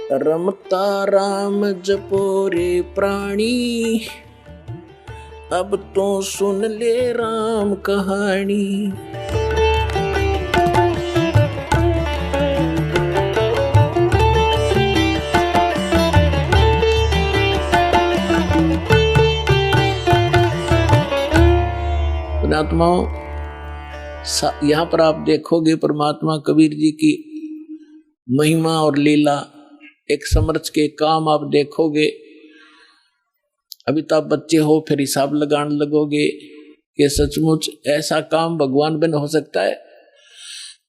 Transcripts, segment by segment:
रमता राम जपो रे प्राणी, अब तो सुन ले राम कहानी। पुण्यात्माओं, यहाँ पर आप देखोगे परमात्मा कबीर जी की महिमा और लीला, एक समर्थ के काम आप देखोगे। अभी तो आप बच्चे हो, फिर हिसाब लगाने लगोगे कि सचमुच ऐसा काम भगवान बिन हो सकता है।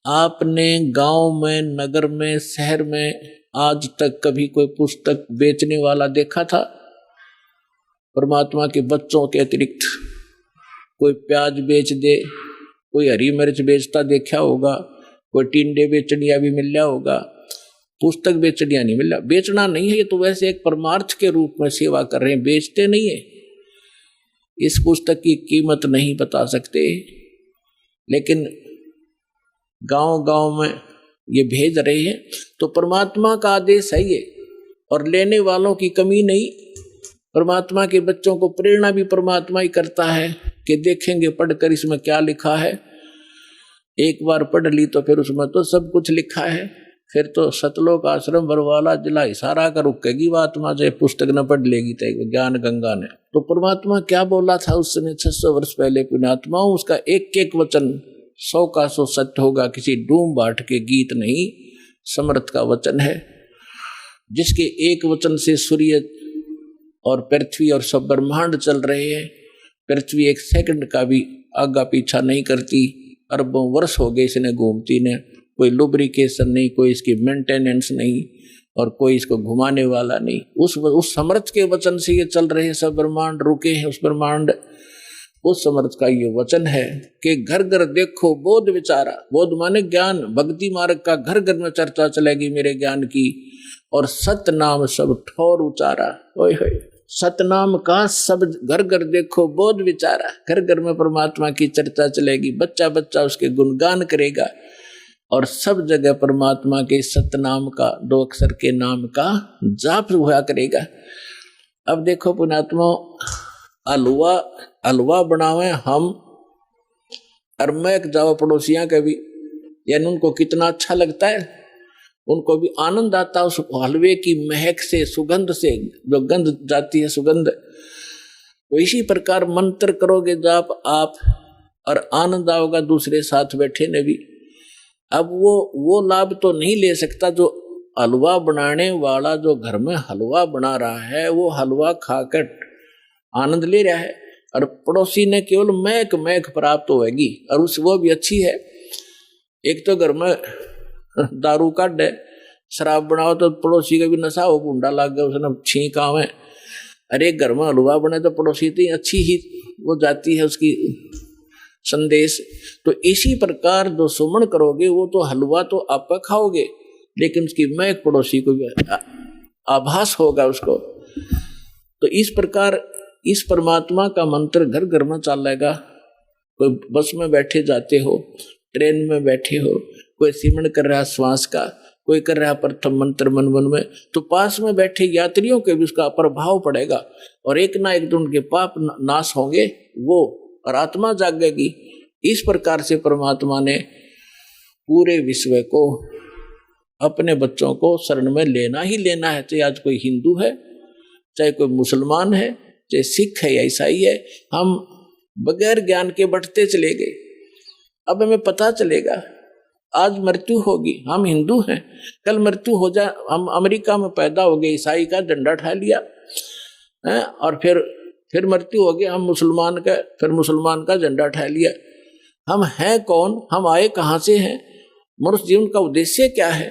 आपने गांव में, नगर में, शहर में आज तक कभी कोई पुस्तक बेचने वाला देखा था? परमात्मा के बच्चों के अतिरिक्त कोई प्याज बेच दे, कोई हरी मिर्च बेचता देखा होगा, कोई टिंडे बेचनिया भी मिल रहा होगा, पुस्तक बेचनिया नहीं मिल रहा। बेचना नहीं है, ये तो वैसे एक परमार्थ के रूप में सेवा कर रहे हैं, बेचते नहीं है। इस पुस्तक की कीमत नहीं बता सकते, लेकिन गांव गांव में ये भेज रहे हैं। तो परमात्मा का आदेश है ये, और लेने वालों की कमी नहीं। परमात्मा के बच्चों को प्रेरणा भी परमात्मा ही करता है कि देखेंगे पढ़कर इसमें क्या लिखा है। एक बार पढ़ ली तो फिर उसमें तो सब कुछ लिखा है, फिर तो सतलोक आश्रम बरवाला जिला इशारा कर रुकेगी बात में, जो पुस्तक न पढ़ लेगी तो ज्ञान गंगा ने। तो परमात्मा क्या बोला था उस समय 600 वर्ष पहले पुण्यात्माओं, उसका एक एक वचन 100 का 100 सत्य होगा। किसी डूम बाट के गीत नहीं, समर्थ का वचन है, जिसके एक वचन से सूर्य और पृथ्वी और सब ब्रह्मांड चल रहे हैं। पृथ्वी एक सेकंड का भी आगा पीछा नहीं करती, अरबों वर्ष हो गए इसने घूमती ने, कोई लुब्रिकेशन नहीं, कोई इसकी मेंटेनेंस नहीं, और कोई इसको घुमाने वाला नहीं। उस समर्थ के वचन से ये चल रहे सब ब्रह्मांड रुके हैं। उस ब्रह्मांड, उस समर्थ का ये वचन है कि घर घर देखो बोध विचारा। बोध माने ज्ञान, भक्ति मार्ग का घर घर में चर्चा चलेगी मेरे ज्ञान की, और सत नाम सब ठोर उचारा। ओए होए, सतनाम का सब घर घर देखो बोध विचारा। घर घर में परमात्मा की चर्चा चलेगी, बच्चा बच्चा उसके गुणगान करेगा, और सब जगह परमात्मा के सतनाम का, 2 अक्षर के नाम का जाप हुआ करेगा। अब देखो पुण्यात्मा, हलवा बनावे हम, और महक जाओ पड़ोसियां के भी, यानी उनको कितना अच्छा लगता है, उनको भी आनंद आता है उस हलवे की महक से, सुगंध से, जो गंध जाती है सुगंध। तो इसी प्रकार मंत्र करोगे जाप आप, और आनंद आओगा दूसरे साथ बैठे ने भी। अब वो लाभ तो नहीं ले सकता जो हलवा बनाने वाला, जो घर में हलवा बना रहा है, वो हलवा खाकर आनंद ले रहा है, और पड़ोसी ने केवल महक प्राप्त होगी, और वो भी अच्छी है। एक तो घर में दारू काट है, शराब बनाओ तो पड़ोसी का भी नशा हो, गुंडा लग गया, उसने छींक आवे। अरे घर में हलवा बने तो पड़ोसी तो अच्छी ही वो जाती है उसकी संदेश। तो इसी प्रकार जो सुमन करोगे, वो तो हलवा तो आप खाओगे, लेकिन उसकी महक पड़ोसी को भी आभास होगा उसको। तो इस प्रकार इस परमात्मा का मंत्र घर घर में चलेगा। कोई बस में बैठे जाते हो, ट्रेन में बैठे हो, कोई सिमरन कर रहा श्वास का, कोई कर रहा प्रथम मंत्र मन मन में, तो पास में बैठे यात्रियों के भी उसका प्रभाव पड़ेगा, और एक ना एक दिन उनके पाप नाश होंगे वो, और आत्मा जागेगी। इस प्रकार से परमात्मा ने पूरे विश्व को, अपने बच्चों को शरण में लेना ही लेना है। चाहे आज कोई हिंदू है, चाहे कोई मुसलमान है, चाहे सिख है या ईसाई है, हम बगैर ज्ञान के बढ़ते चले गए। अब हमें पता चलेगा आज मृत्यु होगी, हम हिंदू हैं, कल मृत्यु हो जाए, हम अमेरिका में पैदा हो गए, ईसाई का झंडा उठा लिया है, और फिर मृत्यु हो गई, हम मुसलमान का, फिर मुसलमान का झंडा उठा लिया। हम हैं कौन, हम आए कहाँ से हैं, मनुष्य जीवन का उद्देश्य क्या है,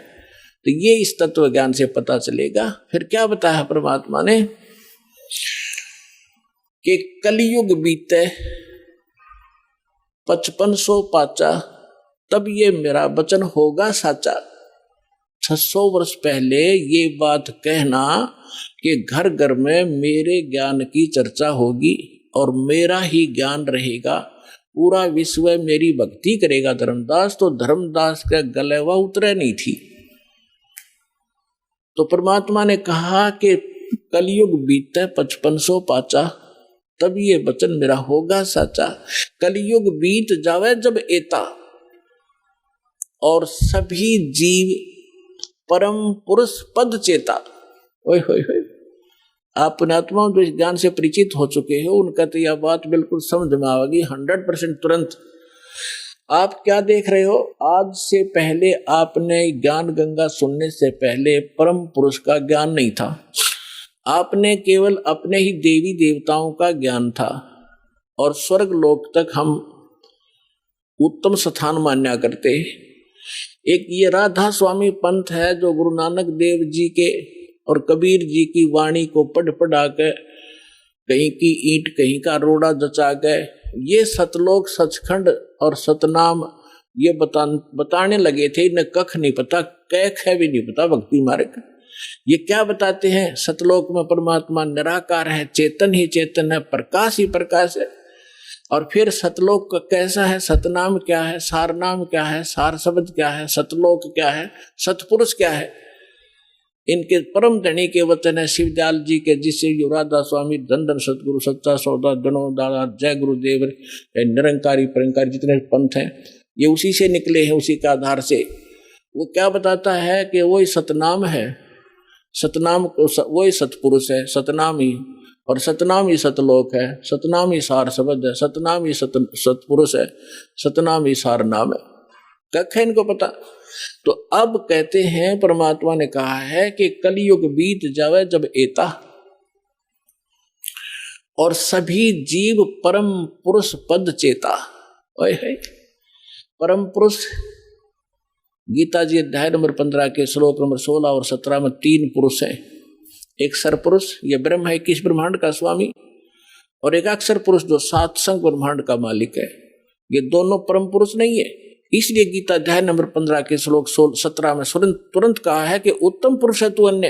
तो ये इस तत्व ज्ञान से पता चलेगा। फिर क्या बताया परमात्मा ने कि कलयुग बीते 5500 पाचा, तब ये मेरा वचन होगा साचा। 600 वर्ष पहले ये बात कहना कि घर घर में मेरे ज्ञान की चर्चा होगी और मेरा ही ज्ञान रहेगा, पूरा विश्व मेरी भक्ति करेगा धर्मदास, तो धर्मदास का गलेवा उतरे नहीं थी। तो परमात्मा ने कहा कि कलयुग बीते 5500 पाचा, तब ये वचन मेरा होगा साचा। कलयुग बीत जावे जब एता, और सभी जीव परम पुरुष पद चेता। ओए होए होए, आप पुण्यात्माओं जो इस ज्ञान से परिचित हो चुके हो उनका तो यह बात बिल्कुल समझ में आएगी 100% तुरंत। आप क्या देख रहे हो? आज से पहले आपने ज्ञान गंगा सुनने से पहले परम पुरुष का ज्ञान नहीं था। आपने केवल अपने ही देवी देवताओं का ज्ञान था, और स्वर्ग लोक तक हम उत्तम स्थान मान्या करते। एक ये राधा स्वामी पंथ है जो गुरु नानक देव जी के और कबीर जी की वाणी को पढ़ पढ़ा के कहीं की ईंट कहीं का रोड़ा जचा गए। ये सतलोक सचखंड और सतनाम ये बताने लगे थे, इन्हें कख नहीं पता, कैख है भी नहीं पता भक्ति मार्ग। ये क्या बताते हैं? सतलोक में परमात्मा निराकार है, चेतन ही चेतन है, प्रकाश ही प्रकाश है। और फिर सतलोक कैसा है, सतनाम क्या है, सारनाम क्या है, सार शब्द क्या है, सतलोक क्या है, सतपुरुष क्या है। इनके परम धनी के वचन है शिवदयाल जी के, जिससे युवराधा स्वामी धन धन सतगुरु सच्चा सौदा धनो दादा जय गुरुदेव निरंकारी परंकारी जितने पंथ हैं ये उसी से निकले हैं, उसी के आधार से। वो क्या बताता है कि वही सतनाम है, सतनाम वही सतपुरुष है, सतनाम ही, और सतनाम ही सतलोक है, सतनाम ही सार शब्द है, सतनाम ही सतपुरुष है, सतनाम ही सार नाम है। कख है इनको पता। तो अब कहते हैं परमात्मा ने कहा है कि कलयुग बीत जावे जब एता, और सभी जीव परम पुरुष पद चेता। ओए है परम पुरुष, गीता जी अध्याय नंबर 15 के श्लोक नंबर 16 और 17 में 3 पुरुष हैं। एक सरपुरुष, ये ब्रह्म है 21 ब्रह्मांड का स्वामी, और एक अक्षर पुरुष जो 7 संग ब्रह्मांड का मालिक है। ये दोनों परम पुरुष नहीं है, इसलिए गीता अध्याय नंबर 15 के श्लोक 17 में तुरंत कहा है कि उत्तम पुरुष है तू अन्य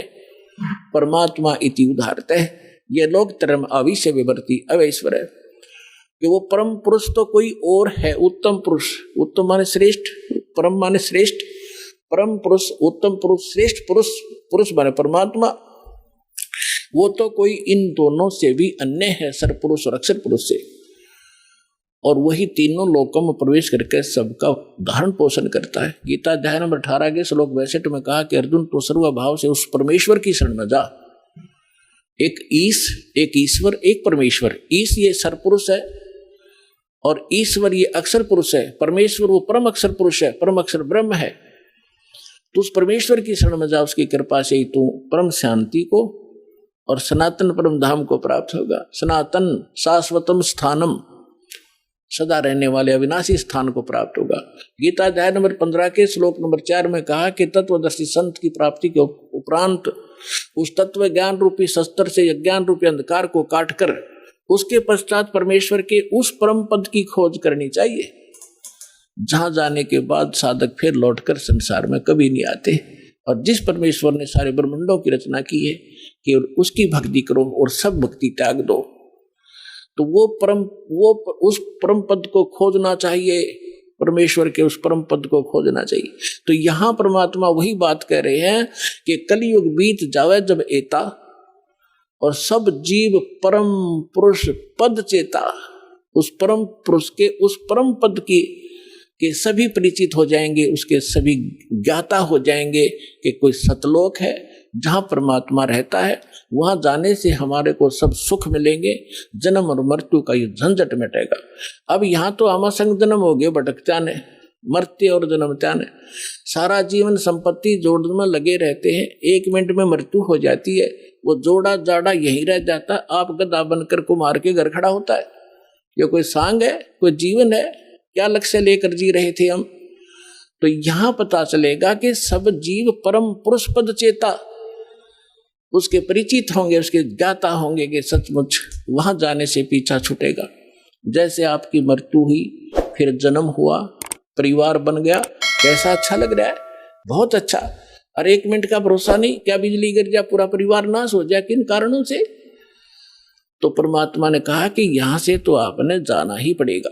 परमात्मा इति उदाहरते है, ये लोग धर्म अविश्य विवर्ती अवैश्वर है। कि वो परम पुरुष तो कोई और है, उत्तम पुरुष, उत्तम माने श्रेष्ठ, परम माने श्रेष्ठ, परम पुरुष, उत्तम पुरुष, श्रेष्ठ पुरुष, पुरुष माने परमात्मा, वो तो कोई इन दोनों से भी अन्य है, सरपुरुष और अक्षर पुरुष से। और वही तीनों लोकों में प्रवेश करके सबका धारण पोषण करता है। गीता अध्याय नंबर 18 के श्लोक 62 में कहा कि अर्जुन तो सर्वभाव से उस परमेश्वर की शरण में जा। एक ईश, एक ईश्वर, एक परमेश्वर। ईश ये सरपुरुष है और ईश्वर ये अक्षर पुरुष है। परमेश्वर वो परम अक्षर पुरुष है, परम अक्षर ब्रह्म है। तो उस परमेश्वर की शरण में जा, उसकी कृपा से ही तू परम शांति को और सनातन परम धाम को प्राप्त होगा। सनातन शाश्वतम स्थानम, सदा रहने वाले अविनाशी स्थान को प्राप्त होगा। गीता अध्याय नंबर 15 के श्लोक नंबर 4 में कहा कि तत्वदर्शी संत की प्राप्ति के उपरांत उस तत्व ज्ञान रूपी शस्त्र से अज्ञान रूपी अंधकार को काटकर उसके पश्चात परमेश्वर के उस परम पद की खोज करनी चाहिए, जहां जाने के बाद साधक फिर लौटकर संसार में कभी नहीं आते। और जिस परमेश्वर ने सारे ब्रह्मांडों की रचना की है कि उसकी भक्ति करो और सब भक्ति त्याग दो, तो वो उस परम पद को खोजना चाहिए, परमेश्वर के उस परम पद को खोजना चाहिए। तो यहां परमात्मा वही बात कह रहे हैं कि कलयुग बीत जावे जब एता, और सब जीव परम पुरुष पद चेता, उस परम पुरुष के उस परम पद के सभी परिचित हो जाएंगे, उसके सभी ज्ञाता हो जाएंगे कि कोई सतलोक है जहां परमात्मा रहता है, वहां जाने से हमारे को सब सुख मिलेंगे, जन्म और मृत्यु का ये झंझट मिटेगा। अब यहाँ तो आमा संग जन्म हो गए, भटकत्या ने मरते और जन्मत्या ने सारा जीवन संपत्ति जोड़ने में लगे रहते हैं, 1 मिनट में मृत्यु हो जाती है, वो जोड़ा जाड़ा यहीं रह जाता है, आप गदा बनकर को मार के घर खड़ा होता है। ये कोई सांग है, कोई जीवन है? क्या लक्ष्य लेकर जी रहे थे हम? तो यहां पता चलेगा कि सब जीव परम पुरुष पद चेता, उसके परिचित होंगे, उसके ज्ञाता होंगे कि सचमुच वहां जाने से पीछा छूटेगा। जैसे आपकी मृत्यु हुई, फिर जन्म हुआ, परिवार बन गया, कैसा अच्छा लग रहा है, बहुत अच्छा। और 1 मिनट का भरोसा नहीं, क्या बिजली गिर जाए पूरा परिवार नाश हो जाए, किन कारणों से? तो परमात्मा ने कहा कि यहां से तो आपने जाना ही पड़ेगा।